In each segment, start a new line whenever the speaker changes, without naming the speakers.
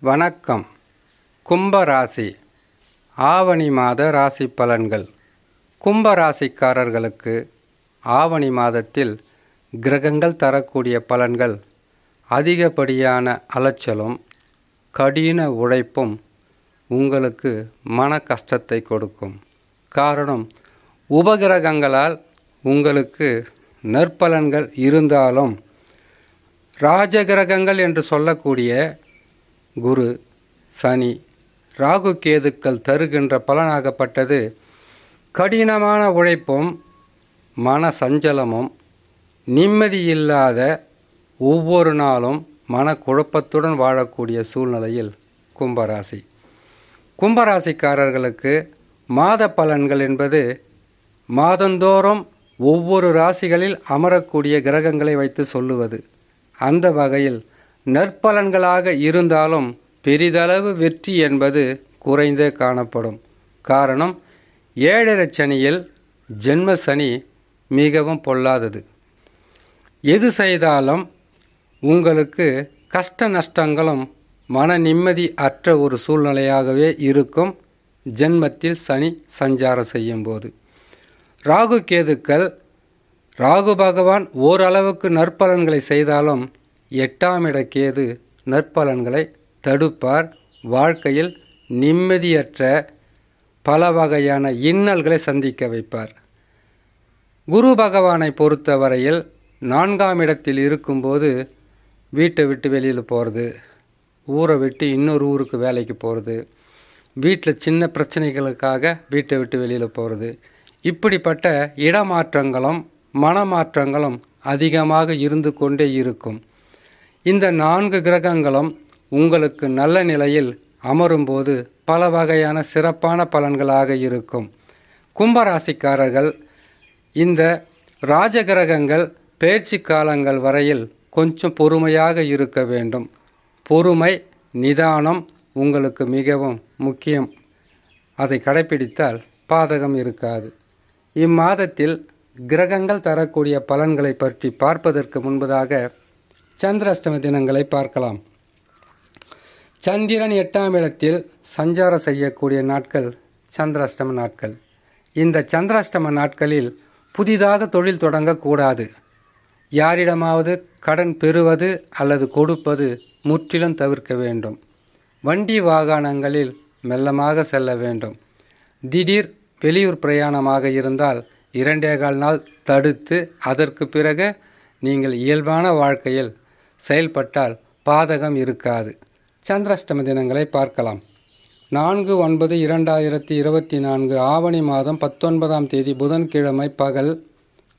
வணக்கம். கும்பராசி ஆவணி மாத ராசி பலன்கள். கும்பராசிக்காரர்களுக்கு ஆவணி மாதத்தில் கிரகங்கள் தரக்கூடிய பலன்கள் அதிகப்படியான அலைச்சலும் கடின உழைப்பும் உங்களுக்கு மன கஷ்டத்தை கொடுக்கும். காரணம், உபகிரகங்களால் உங்களுக்கு நற்பலன்கள் இருந்தாலும் ராஜகிரகங்கள் என்று சொல்லக்கூடிய குரு, சனி, ராகு, கேதுக்கள் தருகின்ற பலனாகப்பட்டது கடினமான உழைப்பும் மன சஞ்சலமும் நிம்மதியில்லாத ஒவ்வொரு நாளும் மனக்குழப்பத்துடன் வாழக்கூடிய சூழ்நிலையில் கும்பராசிக்காரர்களுக்கு மாத பலன்கள் என்பது மாதந்தோறும் ஒவ்வொரு ராசிகளில் அமரக்கூடிய கிரகங்களை வைத்து சொல்லுவது. அந்த வகையில் நற்பலன்களாக இருந்தாலும் பெரிதளவு வெற்றி என்பது குறைந்தே காணப்படும். காரணம், 7.5 சனியில் ஜென்ம சனி மிகவும் பொல்லாதது. எது செய்தாலும் உங்களுக்கு கஷ்ட நஷ்டங்களும் மன நிம்மதி அற்ற ஒரு சூழ்நிலையாகவே இருக்கும். ஜென்மத்தில் சனி சஞ்சாரம் செய்யும்போது ராகு கேதுக்கள், ராகு பகவான் ஓரளவுக்கு நற்பலன்களை செய்தாலும் 8ஆம் இட கேது நற்பலன்களை தடுப்பார். வாழ்க்கையில் நிம்மதியற்ற பல வகையான இன்னல்களை சந்திக்க வைப்பார். குரு பகவானை பொறுத்தவரையில் 4ஆம் இடத்தில் இருக்கும்போது வீட்டை விட்டு வெளியில் போகிறது, ஊரை விட்டு இன்னொரு ஊருக்கு வேலைக்கு போகிறது, வீட்டில் சின்ன பிரச்சனைகளுக்காக வீட்டை விட்டு வெளியில் போகிறது, இப்படிப்பட்ட இடமாற்றங்களும் மனமாற்றங்களும் அதிகமாக இருந்து கொண்டே இருக்கும். இந்த 4 கிரகங்களும் உங்களுக்கு நல்ல நிலையில் அமரும்போது பல வகையான சிறப்பான பலன்களாக இருக்கும். கும்பராசிக்காரர்கள் இந்த ராஜகிரகங்கள் பயிற்சி காலங்கள் வரையில் கொஞ்சம் பொறுமையாக இருக்க வேண்டும். பொறுமை, நிதானம் உங்களுக்கு மிகவும் முக்கியம். அதை கடைப்பிடித்தால் பாதகம் இருக்காது. இம்மாதத்தில் கிரகங்கள் தரக்கூடிய பலன்களை பற்றி பார்ப்பதற்கு முன்பதாக சந்திராஷ்டம தினங்களை பார்க்கலாம். சந்திரன் 8ஆம் இடத்தில் சஞ்சாரம் செய்யக்கூடிய நாட்கள் சந்திராஷ்டம நாட்கள். இந்த சந்திராஷ்டம நாட்களில் புதிதாக தொழில் தொடங்கக்கூடாது. யாரிடமாவது கடன் பெறுவது அல்லது கொடுப்பது முற்றிலும் தவிர்க்க வேண்டும். வண்டி வாகனங்களில் மெல்லமாக செல்ல வேண்டும். திடீர் வெளியூர் பிரயாணமாக இருந்தால் 2.25 நாள் தடுத்து அதற்கு பிறகு நீங்கள் இயல்பான வாழ்க்கையில் செயல்பட்டால் பாதகம் இருக்காது. சந்திராஷ்டம தினங்களை பார்க்கலாம். 4/9/2024 ஆவணி மாதம் 19ஆம் தேதி புதன்கிழமை பகல்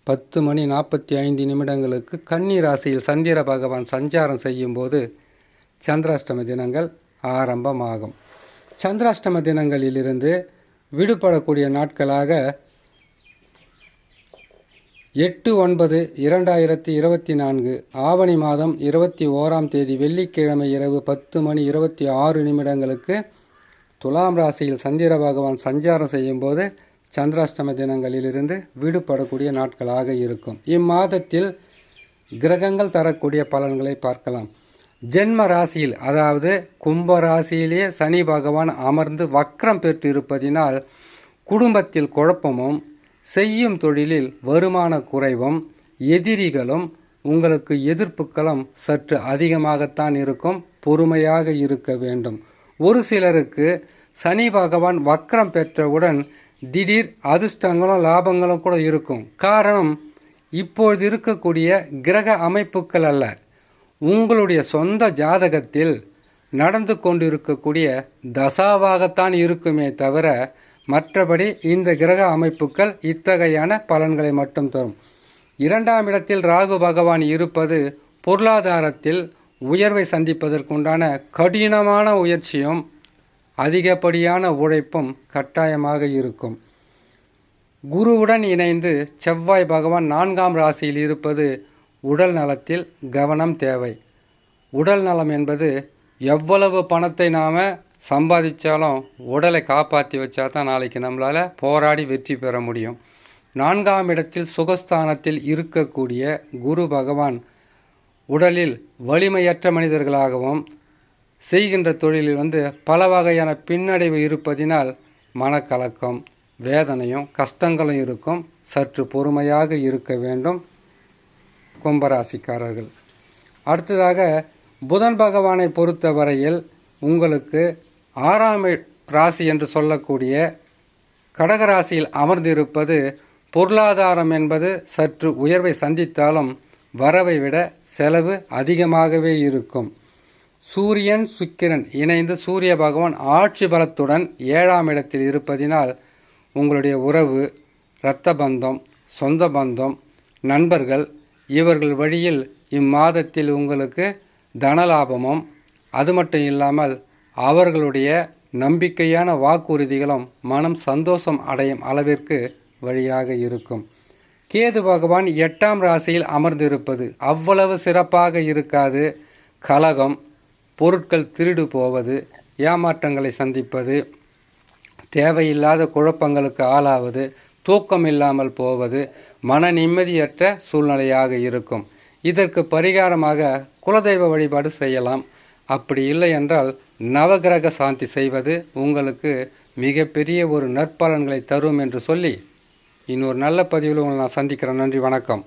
10:45 கன்னி ராசியில் சந்திர பகவான் சஞ்சாரம் செய்யும்போது சந்திராஷ்டம தினங்கள் ஆரம்பமாகும். சந்திராஷ்டம தினங்களிலிருந்து விடுபடக்கூடிய நாட்களாக 8/9/2024 ஆவணி மாதம் 21ஆம் தேதி வெள்ளிக்கிழமை இரவு 10:26 துலாம் ராசியில் சந்திர பகவான் சஞ்சாரம் செய்யும்போது சந்திராஷ்டம தினங்களிலிருந்து விடுபடக்கூடிய நாட்களாக இருக்கும். இம்மாதத்தில் கிரகங்கள் தரக்கூடிய பலன்களை பார்க்கலாம். ஜென்ம ராசியில், அதாவது கும்ப ராசியிலேயே சனி பகவான் அமர்ந்து வக்ரம் பெற்று இருப்பதினால் குடும்பத்தில் குழப்பமும், செய்யும் தொழிலில் வருமான குறைவும், எதிரிகளும் உங்களுக்கு எதிர்ப்புகளும் சற்று அதிகமாகத்தான் இருக்கும். பொறுமையாக இருக்க வேண்டும். ஒரு சிலருக்கு சனி பகவான் வக்ரம் பெற்றவுடன் திடீர் அதிர்ஷ்டங்களும் லாபங்களும் கூட இருக்கும். காரணம், இப்பொழுது இருக்கக்கூடிய கிரக அமைப்புகள் அல்ல, உங்களுடைய சொந்த ஜாதகத்தில் நடந்து கொண்டிருக்கக்கூடிய தசாவாகத்தான் இருக்குமே தவிர மற்றபடி இந்த கிரக அமைப்புகள் இத்தகையான பலன்களை மட்டும் தரும். 2ஆம் இடத்தில் ராகு பகவான் இருப்பது பொருளாதாரத்தில் உயர்வை சந்திப்பதற்குண்டான கடினமான முயற்சியும் அதிகப்படியான உழைப்பும் கட்டாயமாக இருக்கும். குருவுடன் இணைந்து செவ்வாய் பகவான் 4ஆம் ராசியில் இருப்பது உடல் நலத்தில் கவனம் தேவை. உடல் நலம் என்பது எவ்வளவு பணத்தை நாம் சம்பாதிச்சாலும் உடலை காப்பாற்றி வச்சா தான் நாளைக்கு நம்மளால் போராடி வெற்றி பெற முடியும். 4ஆம் இடத்தில் சுகஸ்தானத்தில் இருக்கக்கூடிய குரு பகவான் உடலில் வலிமையற்ற மனிதர்களாகவும் செய்கின்ற தொழிலில் பல வகையான பின்னடைவு இருப்பதினால் மனக்கலக்கம், வேதனையும் கஷ்டங்களும் இருக்கும். சற்று பொறுமையாக இருக்க வேண்டும் கும்பராசிக்காரர்கள். அடுத்ததாக புதன் பகவானை பொறுத்த வரையில் உங்களுக்கு 6ஆம் ராசி என்று சொல்லக்கூடிய கடகராசியில் அமர்ந்திருப்பது பொருளாதாரம் என்பது சற்று உயர்வை சந்தித்தாலும் வரவை விட செலவு அதிகமாகவே இருக்கும். சூரியன் சுக்கிரன் இணைந்து சூரிய பகவான் ஆட்சி பலத்துடன் 7ஆம் இடத்தில் இருப்பதினால் உங்களுடைய உறவு, இரத்த பந்தம், சொந்த பந்தம், நண்பர்கள் இவர்கள் வழியில் இம்மாதத்தில் உங்களுக்கு தனலாபமும், அது மட்டும் இல்லாமல் அவர்களுடைய நம்பிக்கையான வாக்குறுதிகளும் மனம் சந்தோஷம் அடையும் அளவிற்கு வழியாக இருக்கும். கேது பகவான் 8ஆம் ராசியில் அமர்ந்திருப்பது அவ்வளவு சிறப்பாக இருக்காது. கலகம், பொருட்கள் திருடு போவது, ஏமாற்றங்களை சந்திப்பது, தேவையில்லாத குழப்பங்களுக்கு ஆளாவது, தூக்கம் இல்லாமல் போவது, மன நிம்மதியற்ற சூழ்நிலையாக இருக்கும். இதற்கு பரிகாரமாக குலதெய்வ வழிபாடு செய்யலாம். அப்படி இல்லை என்றால் நவகிரக சாந்தி செய்வது உங்களுக்கு மிகப்பெரிய ஒரு நற்பலன்களை தரும் என்று சொல்லி இன்னொரு நல்ல பதிவில் உங்களை நான் சந்திக்கிறேன். நன்றி, வணக்கம்.